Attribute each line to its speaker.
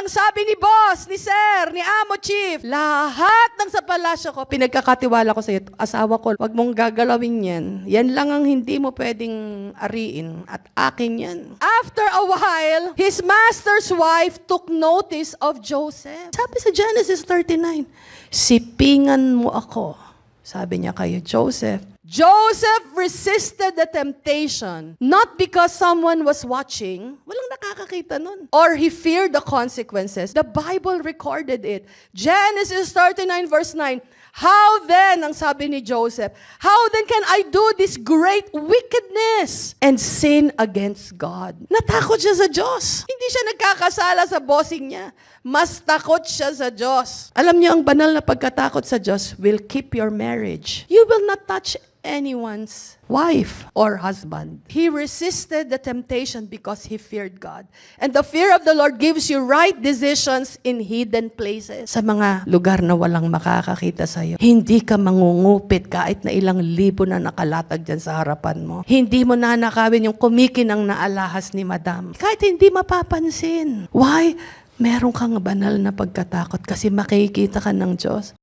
Speaker 1: ang sabi ni boss, ni sir, ni amo chief, lahat ng sa palasyo ko, pinagkakatiwala ko sa iyo, asawa ko, wag mong gagalawin yan. Yan lang ang hindi mo pwedeng ariin at akin yan. After a while, his master's wife took notice of Joseph. Sabi sa Genesis 39, sipingan mo ako. Sabi niya kay Joseph. Joseph resisted the temptation, not because someone was watching, walang nakakakita nun, or he feared the consequences. The Bible recorded it. Genesis 39 verse 9, how then, ang sabi ni Joseph, how then can I do this great wickedness and sin against God? Natakot siya sa Diyos. Hindi siya nagkakasala sa bossing niya. Mas takot siya sa Diyos. Alam niyo, ang banal na pagkatakot sa Diyos will keep your marriage. You will not touch anyone's wife or husband. He resisted the temptation because he feared God. And the fear of the Lord gives you right decisions in hidden places. Sa mga lugar na walang makakakita sa iyo, hindi ka mangungupit kahit na ilang libo na nakalatag dyan sa harapan mo. Hindi mo nanakawin yung kumikinang na alahas ni Madam. Kahit hindi mapapansin. Why? Meron kang banal na pagkatakot kasi makikita ka ng Diyos.